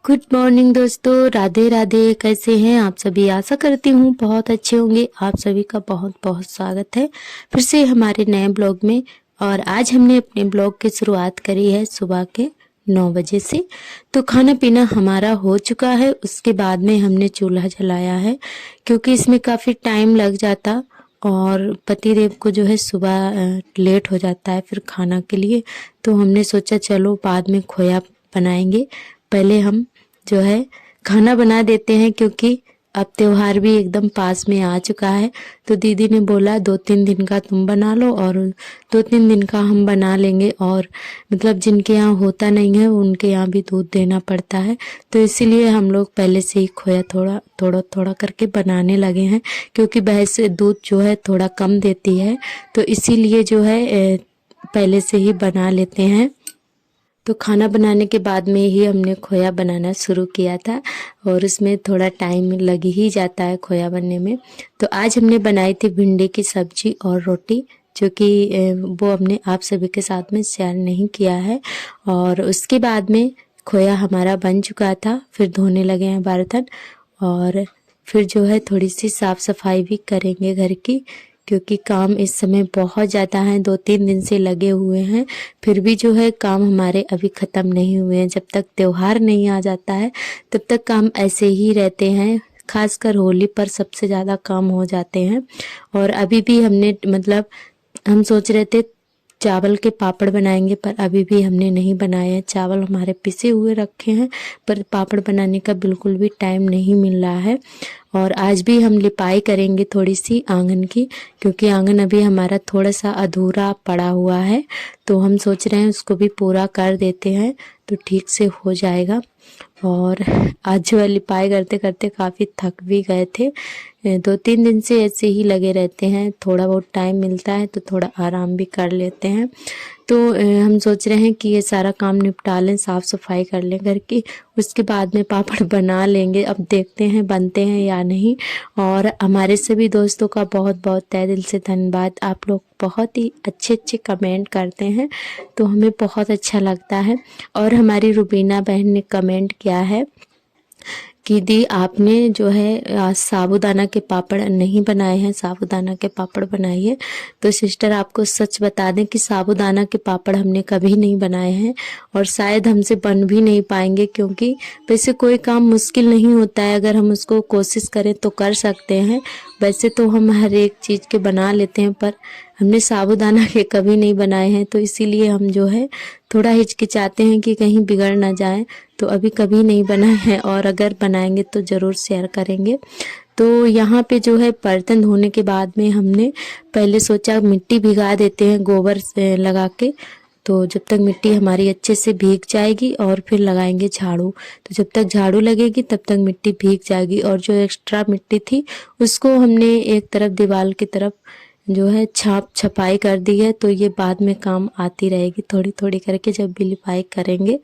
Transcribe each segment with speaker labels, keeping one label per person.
Speaker 1: Good morning दोस्तों, राधे राधे। कैसे हैं आप सभी? आशा करती हूँ बहुत अच्छे होंगे। आप सभी का बहुत बहुत स्वागत है फिर से हमारे नए ब्लॉग में। और आज हमने अपने ब्लॉग की शुरुआत करी है सुबह के 9 बजे से। तो खाना पीना हमारा हो चुका है, उसके बाद में हमने चूल्हा जलाया है क्योंकि इसमें काफ़ी टाइम लग जाता और पतिदेव को जो है सुबह लेट हो जाता है फिर खाना के लिए। तो हमने सोचा चलो बाद में खोया बनाएंगे, पहले हम जो है खाना बना देते हैं क्योंकि अब त्योहार भी एकदम पास में आ चुका है। तो दीदी ने बोला 2-3 दिन का तुम बना लो और 2-3 दिन का हम बना लेंगे। और मतलब जिनके यहाँ होता नहीं है उनके यहाँ भी दूध देना पड़ता है, तो इसीलिए हम लोग पहले से ही खोया थोड़ा थोड़ा थोड़ा करके बनाने लगे हैं क्योंकि भैंस दूध जो है थोड़ा कम देती है, तो इसीलिए जो है पहले से ही बना लेते हैं। तो खाना बनाने के बाद में ही हमने खोया बनाना शुरू किया था और उसमें थोड़ा टाइम लग ही जाता है खोया बनने में। तो आज हमने बनाई थी भिंडी की सब्जी और रोटी, जो कि वो हमने आप सभी के साथ में शेयर नहीं किया है। और उसके बाद में खोया हमारा बन चुका था, फिर धोने लगे हैं बर्तन और फिर जो है थोड़ी सी साफ़ सफाई भी करेंगे घर की, क्योंकि काम इस समय बहुत ज़्यादा है। 2-3 दिन से लगे हुए हैं, फिर भी जो है काम हमारे अभी ख़त्म नहीं हुए हैं। जब तक त्योहार नहीं आ जाता है तब तक काम ऐसे ही रहते हैं, खासकर होली पर सबसे ज़्यादा काम हो जाते हैं। और अभी भी हमने मतलब हम सोच रहे थे चावल के पापड़ बनाएंगे, पर अभी भी हमने नहीं बनाए हैं। चावल हमारे पिसे हुए रखे हैं पर पापड़ बनाने का बिल्कुल भी टाइम नहीं मिल रहा है। और आज भी हम लिपाई करेंगे थोड़ी सी आंगन की, क्योंकि आंगन अभी हमारा थोड़ा सा अधूरा पड़ा हुआ है, तो हम सोच रहे हैं उसको भी पूरा कर देते हैं तो ठीक से हो जाएगा। और आज जो है लिपाई करते करते काफ़ी थक भी गए थे। 2-3 दिन से ऐसे ही लगे रहते हैं, थोड़ा बहुत टाइम मिलता है तो थोड़ा आराम भी कर लेते हैं। तो हम सोच रहे हैं कि ये सारा काम निपटा लें, साफ़ सफाई कर लें घर की, उसके बाद में पापड़ बना लेंगे। अब देखते हैं बनते हैं या नहीं। और हमारे सभी दोस्तों का बहुत बहुत तहे दिल से धन्यवाद। आप लोग बहुत ही अच्छे अच्छे कमेंट करते हैं तो हमें बहुत अच्छा लगता है। और हमारी रुबीना बहन ने कमेंट किया है कि दी आपने जो है आज साबूदाना के पापड़ नहीं बनाए हैं, साबूदाना के पापड़ बनाइए। तो सिस्टर आपको सच बता दें कि साबूदाना के पापड़ हमने कभी नहीं बनाए हैं और शायद हमसे बन भी नहीं पाएंगे, क्योंकि वैसे कोई काम मुश्किल नहीं होता है, अगर हम उसको कोशिश करें तो कर सकते हैं। वैसे तो हम हर एक चीज़ के बना लेते हैं, पर हमने साबूदाना के कभी नहीं बनाए हैं, तो इसीलिए हम जो है थोड़ा हिचकिचाते हैं कि कहीं बिगड़ ना जाए। तो अभी कभी नहीं बनाए हैं और अगर बनाएंगे तो ज़रूर शेयर करेंगे। तो यहाँ पे जो है बर्तन धोने के बाद में हमने पहले सोचा मिट्टी भिगा देते हैं गोबर से लगा के, तो जब तक मिट्टी हमारी अच्छे से भीग जाएगी और फिर लगाएंगे झाड़ू। तो जब तक झाड़ू लगेगी तब तक मिट्टी भीग जाएगी और जो एक्स्ट्रा मिट्टी थी उसको हमने एक तरफ दीवार की तरफ जो है छपाई कर दी है, तो ये बाद में काम आती रहेगी थोड़ी थोड़ी करके जब भी लिपाई करेंगे।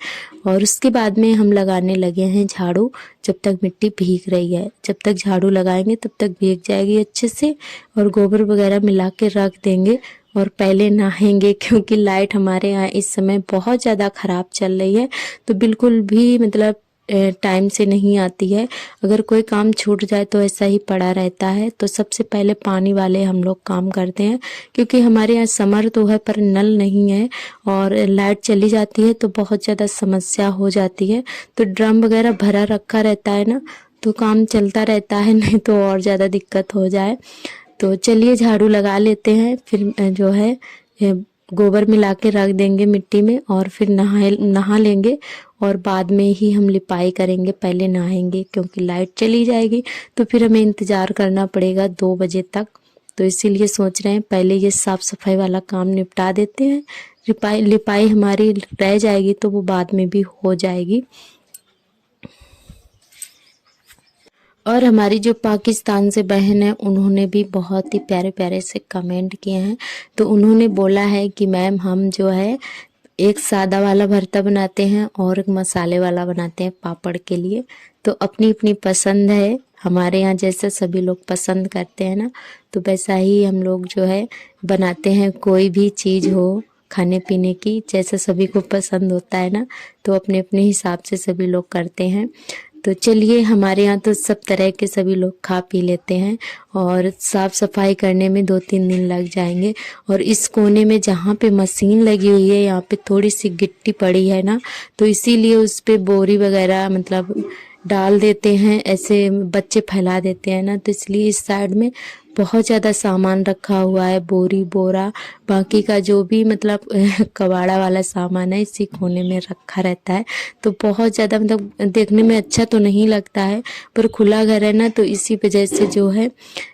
Speaker 1: और उसके बाद में हम लगाने लगे हैं झाड़ू, जब तक मिट्टी भीग रही है। जब तक झाड़ू लगाएंगे तब तक भीग जाएगी अच्छे से और गोबर वगैरह मिला के रख देंगे और पहले नहाएंगे, क्योंकि लाइट हमारे यहाँ इस समय बहुत ज़्यादा ख़राब चल रही है, तो बिल्कुल भी मतलब टाइम से नहीं आती है। अगर कोई काम छूट जाए तो ऐसा ही पड़ा रहता है। तो सबसे पहले पानी वाले हम लोग काम करते हैं, क्योंकि हमारे यहाँ समर तो है पर नल नहीं है और लाइट चली जाती है तो बहुत ज़्यादा समस्या हो जाती है। तो ड्रम वगैरह भरा रखा रहता है ना, तो काम चलता रहता है, नहीं तो और ज़्यादा दिक्कत हो जाए। तो चलिए झाड़ू लगा लेते हैं, फिर जो है गोबर मिला के रख देंगे मिट्टी में और फिर नहा लेंगे और बाद में ही हम लिपाई करेंगे। पहले नहाएंगे क्योंकि लाइट चली जाएगी तो फिर हमें इंतज़ार करना पड़ेगा 2 बजे तक। तो इसीलिए सोच रहे हैं पहले ये साफ़ सफाई वाला काम निपटा देते हैं, लिपाई हमारी रह जाएगी तो वो बाद में भी हो जाएगी। और हमारी जो पाकिस्तान से बहन है उन्होंने भी बहुत ही प्यारे प्यारे से कमेंट किए हैं। तो उन्होंने बोला है कि मैम हम जो है एक सादा वाला भरता बनाते हैं और एक मसाले वाला बनाते हैं पापड़ के लिए। तो अपनी अपनी पसंद है, हमारे यहाँ जैसा सभी लोग पसंद करते हैं ना, तो वैसा ही हम लोग जो है बनाते हैं। कोई भी चीज़ हो खाने पीने की, जैसा सभी को पसंद होता है ना, तो अपने अपने हिसाब से सभी लोग करते हैं। तो चलिए, हमारे यहाँ तो सब तरह के सभी लोग खा पी लेते हैं और साफ़ सफाई करने में 2-3 दिन लग जाएंगे। और इस कोने में जहाँ पे मशीन लगी हुई है, यहाँ पे थोड़ी सी गिट्टी पड़ी है ना, तो इसीलिए उस पे बोरी वगैरह मतलब डाल देते हैं, ऐसे बच्चे फैला देते हैं ना, तो इसलिए इस साइड में बहुत ज़्यादा सामान रखा हुआ है, बोरी बोरा, बाकी का जो भी मतलब कबाड़ा वाला सामान है इसी कोने में रखा रहता है। तो बहुत ज़्यादा मतलब देखने में अच्छा तो नहीं लगता है, पर खुला घर है ना, तो इसी वजह से जो है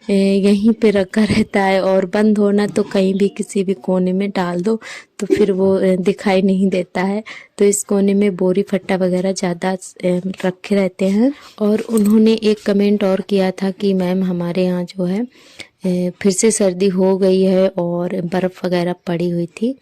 Speaker 1: यहीं पे रखा रहता है। और बंद होना तो कहीं भी किसी भी कोने में डाल दो तो फिर वो दिखाई नहीं देता है। तो इस कोने में बोरी फट्टा वगैरह ज़्यादा रखे रहते हैं। और उन्होंने एक कमेंट और किया था कि मैम हमारे यहाँ जो है फिर से सर्दी हो गई है और बर्फ़ वगैरह पड़ी हुई थी।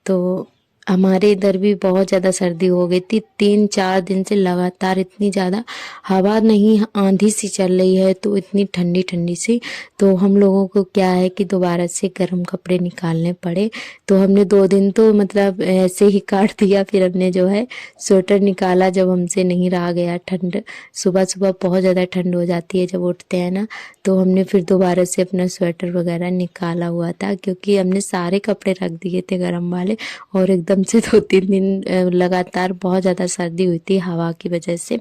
Speaker 1: तो हमारे इधर भी बहुत ज़्यादा सर्दी हो गई थी, 3-4 दिन से लगातार इतनी ज़्यादा हवा नहीं, आंधी सी चल रही है, तो इतनी ठंडी ठंडी सी। तो हम लोगों को क्या है कि दोबारा से गर्म कपड़े निकालने पड़े। तो हमने 2 दिन तो मतलब ऐसे ही काट दिया, फिर हमने जो है स्वेटर निकाला जब हमसे नहीं रहा गया ठंड। सुबह सुबह बहुत ज़्यादा ठंड हो जाती है जब उठते हैं ना, तो हमने फिर दोबारा से अपना स्वेटर वगैरह निकाला हुआ था, क्योंकि हमने सारे कपड़े रख दिए थे गर्म वाले। और एकदम से 2-3 दिन लगातार बहुत ज़्यादा सर्दी हुई थी हवा की वजह से।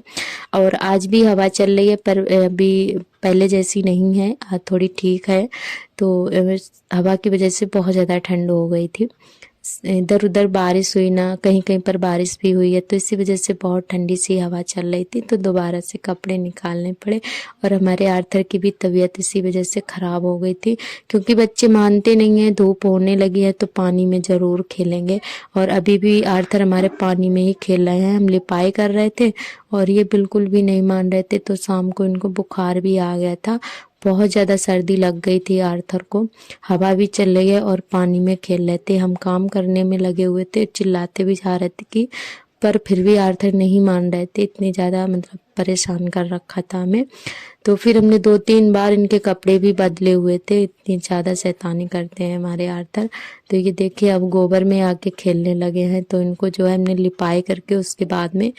Speaker 1: और आज भी हवा चल रही है, पर अभी पहले जैसी नहीं है, आज थोड़ी ठीक है। तो हवा की वजह से बहुत ज़्यादा ठंड हो गई थी। इधर उधर बारिश हुई ना, कहीं कहीं पर बारिश भी हुई है, तो इसी वजह से बहुत ठंडी सी हवा चल रही थी, तो दोबारा से कपड़े निकालने पड़े। और हमारे आर्थर की भी तबीयत इसी वजह से ख़राब हो गई थी, क्योंकि बच्चे मानते नहीं हैं, धूप होने लगी है तो पानी में ज़रूर खेलेंगे। और अभी भी आर्थर हमारे पानी में ही खेल रहे हैं। हम लिपाई कर रहे थे और ये बिल्कुल भी नहीं मान रहे थे, तो शाम को इनको बुखार भी आ गया था, बहुत ज़्यादा सर्दी लग गई थी आर्थर को। हवा भी चल रही है और पानी में खेल रहे थे, हम काम करने में लगे हुए थे, चिल्लाते भी जा रहे थे कि, पर फिर भी आर्थर नहीं मान रहे थे, इतनी ज़्यादा मतलब परेशान कर रखा था हमें। तो फिर हमने 2-3 बार इनके कपड़े भी बदले हुए थे, इतनी ज़्यादा शैतानी करते हैं हमारे आर्थर। तो ये देखिए अब गोबर में आके खेलने लगे हैं, तो इनको जो है हमने लिपाई करके उसके बाद में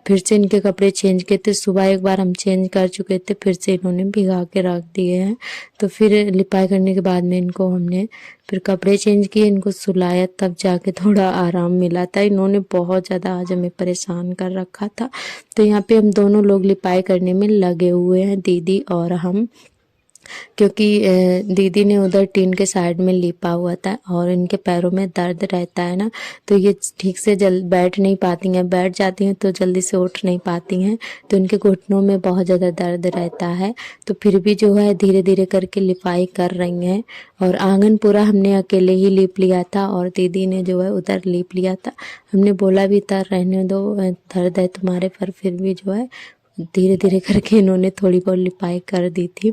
Speaker 1: फिर से इनके कपड़े चेंज किए थे। सुबह एक बार हम चेंज कर चुके थे, फिर से इन्होंने भिगा के रख दिए हैं। तो फिर लिपाई करने के बाद में इनको हमने फिर कपड़े चेंज किए, इनको सुलाया, तब जाके थोड़ा आराम मिला था। इन्होंने बहुत ज़्यादा आज हमें परेशान कर रखा था। तो यहाँ पे हम दोनों लोग लिपाई करने में लगे हुए हैं, दीदी और हम, क्योंकि दीदी ने उधर टीन के साइड में लिपा हुआ था और इनके पैरों में दर्द रहता है ना, तो ये ठीक से बैठ नहीं पाती हैं, बैठ जाती हैं तो जल्दी से उठ नहीं पाती हैं, तो इनके घुटनों में बहुत ज़्यादा दर्द रहता है। तो फिर भी जो है धीरे धीरे करके लिपाई कर रही हैं। और आंगन पूरा हमने अकेले ही लीप लिया था और दीदी ने जो है उधर लीप लिया था। हमने बोला भी था रहने दो, दर्द है तुम्हारे, पर फिर भी जो है धीरे धीरे करके इन्होंने थोड़ी बहुत लिपाई कर दी थी।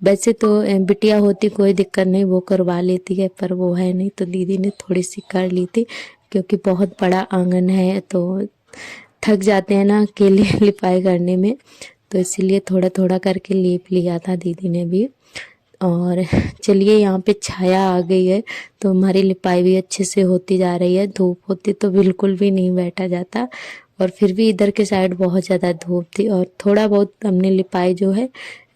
Speaker 1: वैसे तो बिटिया होती कोई दिक्कत नहीं, वो करवा लेती है, पर वो है नहीं, तो दीदी ने थोड़ी सी कर ली थी, क्योंकि बहुत बड़ा आंगन है तो थक जाते हैं ना अकेले लिपाई करने में, तो इसीलिए थोड़ा थोड़ा करके लीप लिया था दीदी ने भी। और चलिए, यहाँ पे छाया आ गई है तो हमारी लिपाई भी अच्छे से होती जा रही है। धूप होती तो बिल्कुल भी नहीं बैठा जाता, और फिर भी इधर के साइड बहुत ज़्यादा धूप थी। और थोड़ा बहुत हमने लिपाई जो है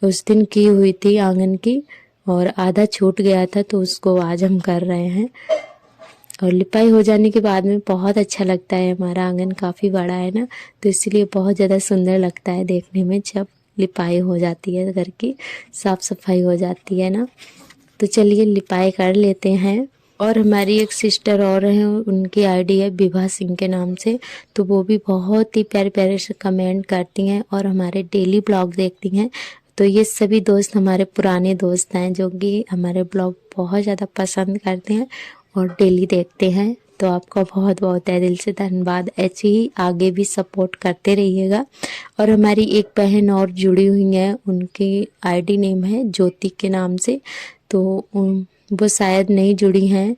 Speaker 1: उस दिन की हुई थी आंगन की, और आधा छूट गया था तो उसको आज हम कर रहे हैं। और लिपाई हो जाने के बाद में बहुत अच्छा लगता है, हमारा आंगन काफ़ी बड़ा है ना, तो इसलिए बहुत ज़्यादा सुंदर लगता है देखने में जब लिपाई हो जाती है, घर की साफ़ सफाई हो जाती है ना। तो चलिए लिपाई कर लेते हैं। और हमारी एक सिस्टर और हैं, उनकी आईडी है विभा सिंह के नाम से, तो वो भी बहुत ही प्यारे प्यारे से कमेंट करती हैं और हमारे डेली ब्लॉग देखती हैं। तो ये सभी दोस्त हमारे पुराने दोस्त हैं जो कि हमारे ब्लॉग बहुत ज़्यादा पसंद करते हैं और डेली देखते हैं। तो आपका बहुत बहुत तहे दिल से धन्यवाद, ऐसे ही आगे भी सपोर्ट करते रहिएगा। और हमारी एक बहन और जुड़ी हुई है, उनकी आईडी नेम है ज्योति के नाम से, तो वो शायद नहीं जुड़ी हैं,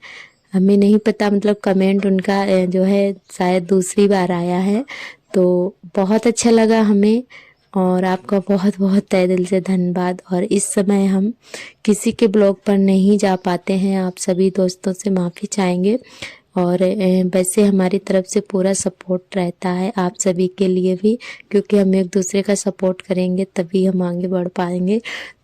Speaker 1: हमें नहीं पता, मतलब कमेंट उनका जो है शायद दूसरी बार आया है। तो बहुत अच्छा लगा हमें, और आपका बहुत बहुत तहे दिल से धन्यवाद। और इस समय हम किसी के ब्लॉग पर नहीं जा पाते हैं, आप सभी दोस्तों से माफ़ी चाहेंगे। और वैसे हमारी तरफ से पूरा सपोर्ट रहता है आप सभी के लिए भी, क्योंकि हम एक दूसरे का सपोर्ट करेंगे तभी हम आगे बढ़ पाएंगे।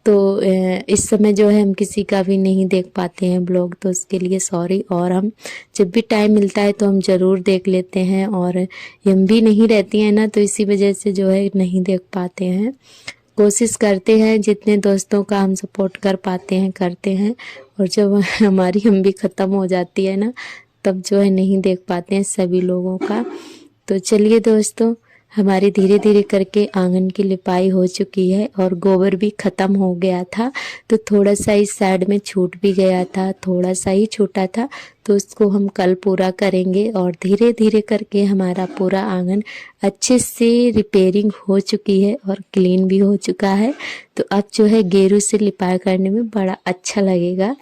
Speaker 1: तो इस समय जो है हम किसी का भी नहीं देख पाते हैं ब्लॉग, तो उसके लिए सॉरी। और हम जब भी टाइम मिलता है तो हम ज़रूर देख लेते हैं, और हम भी नहीं रहती हैं ना, तो इसी वजह से जो है नहीं देख पाते हैं। कोशिश करते हैं जितने दोस्तों का हम सपोर्ट कर पाते हैं करते हैं, और जब हमारी हम भी ख़त्म हो जाती है ना, तब जो है नहीं देख पाते हैं सभी लोगों का। तो चलिए दोस्तों, हमारी धीरे धीरे करके आंगन की लिपाई हो चुकी है और गोबर भी ख़त्म हो गया था। तो थोड़ा सा इस साइड में छूट भी गया था, थोड़ा सा ही छूटा था, तो उसको हम कल पूरा करेंगे। और धीरे धीरे करके हमारा पूरा आंगन अच्छे से रिपेयरिंग हो चुकी है और क्लीन भी हो चुका है। तो अब जो है गेरू से लिपाई करने में बड़ा अच्छा लगेगा।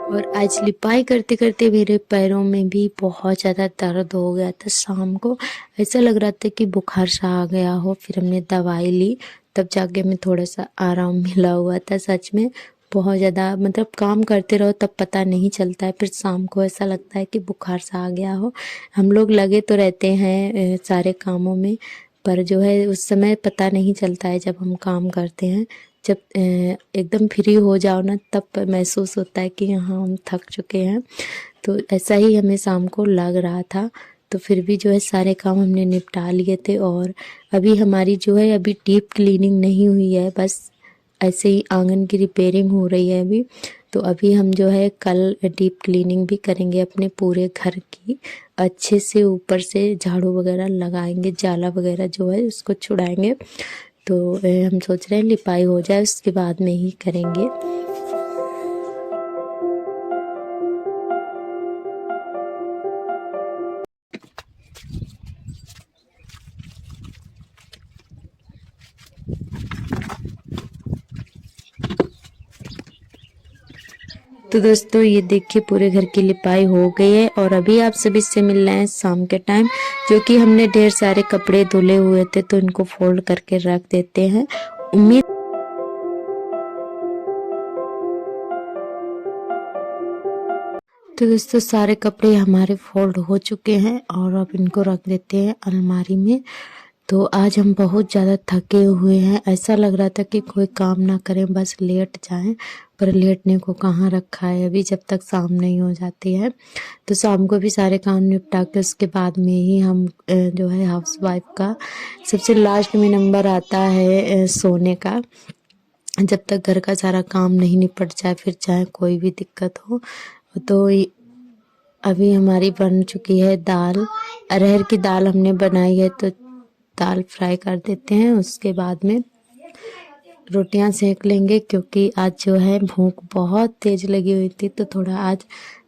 Speaker 1: और आज लिपाई करते करते मेरे पैरों में भी बहुत ज़्यादा दर्द हो गया था। शाम को ऐसा लग रहा था कि बुखार सा आ गया हो। फिर हमने दवाई ली, तब जाके हमें थोड़ा सा आराम मिला हुआ था। सच में बहुत ज़्यादा, मतलब काम करते रहो तब पता नहीं चलता है, फिर शाम को ऐसा लगता है कि बुखार सा आ गया हो। हम लोग लगे तो रहते हैं सारे कामों में, पर जो है उस समय पता नहीं चलता है जब हम काम करते हैं। जब एकदम फ्री हो जाओ ना, तब महसूस होता है कि हाँ हम थक चुके हैं। तो ऐसा ही हमें शाम को लग रहा था। तो फिर भी जो है सारे काम हमने निपटा लिए थे। और अभी हमारी जो है अभी डीप क्लीनिंग नहीं हुई है, बस ऐसे ही आंगन की रिपेयरिंग हो रही है अभी। तो अभी हम जो है कल डीप क्लीनिंग भी करेंगे अपने पूरे घर की, अच्छे से ऊपर से झाड़ू वगैरह लगाएंगे, जाला वगैरह जो है उसको छुड़ाएंगे। तो हम सोच रहे हैं लिपाई हो जाए उसके बाद में ही करेंगे। तो दोस्तों ये देखिए पूरे घर की लिपाई हो गई है। और अभी आप सभी से मिल रहे हैं शाम के टाइम, जो कि हमने ढेर सारे कपड़े धुले हुए थे तो इनको फोल्ड करके रख देते हैं। उम्मीद तो दोस्तों सारे कपड़े हमारे फोल्ड हो चुके हैं और अब इनको रख देते हैं अलमारी में। तो आज हम बहुत ज़्यादा थके हुए हैं, ऐसा लग रहा था कि कोई काम ना करें, बस लेट जाएं, पर लेटने को कहाँ रखा है अभी, जब तक शाम नहीं हो जाती है। तो शाम को भी सारे काम निपटा के उसके बाद में ही हम जो है हाउस वाइफ का सबसे लास्ट में नंबर आता है सोने का। जब तक घर का सारा काम नहीं निपट जाए, फिर चाहे कोई भी दिक्कत हो। तो अभी हमारी बन चुकी है दाल, अरहर की दाल हमने बनाई है, तो दाल फ्राई कर देते हैं। उसके बाद में रोटियां सेक लेंगे, क्योंकि आज जो है भूख बहुत तेज लगी हुई थी, तो थोड़ा आज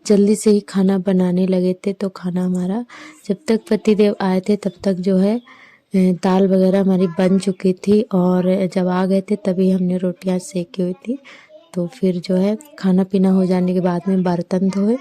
Speaker 1: जल्दी से ही खाना बनाने लगे थे। तो खाना हमारा जब तक पतिदेव आए थे तब तक जो है दाल वगैरह हमारी बन चुकी थी, और जब आ गए थे तभी हमने रोटियां सेकी हुई थी। तो फिर जो है खाना पीना हो जाने के बाद में बर्तन धोए,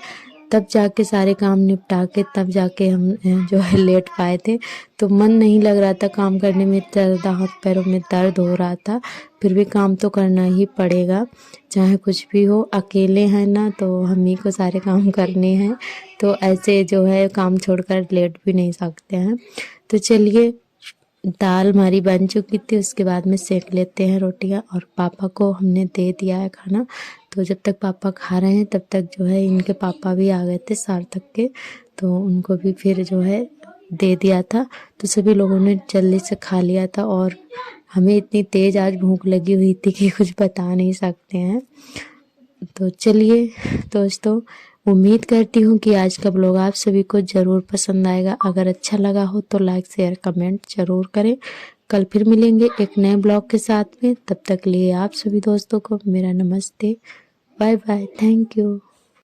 Speaker 1: तब जाके सारे काम निपटा के तब जाके हम जो है लेट पाए थे। तो मन नहीं लग रहा था काम करने में, दर्द, हाथ पैरों में दर्द हो रहा था, फिर भी काम तो करना ही पड़ेगा चाहे कुछ भी हो। अकेले हैं ना, तो हम ही को सारे काम करने हैं, तो ऐसे जो है काम छोड़कर लेट भी नहीं सकते हैं। तो चलिए दाल हमारी बन चुकी थी, उसके बाद में सेक लेते हैं रोटियां। और पापा को हमने दे दिया है खाना, तो जब तक पापा खा रहे हैं तब तक जो है इनके पापा भी आ गए थे सार्थक के, तो उनको भी फिर जो है दे दिया था। तो सभी लोगों ने जल्दी से खा लिया था, और हमें इतनी तेज़ आज भूख लगी हुई थी कि कुछ बता नहीं सकते हैं। तो चलिए दोस्तों, उम्मीद करती हूँ कि आज का ब्लॉग आप सभी को ज़रूर पसंद आएगा। अगर अच्छा लगा हो तो लाइक शेयर कमेंट ज़रूर करें। कल फिर मिलेंगे एक नए ब्लॉग के साथ में, तब तक लिए आप सभी दोस्तों को मेरा नमस्ते, बाय बाय, थैंक यू।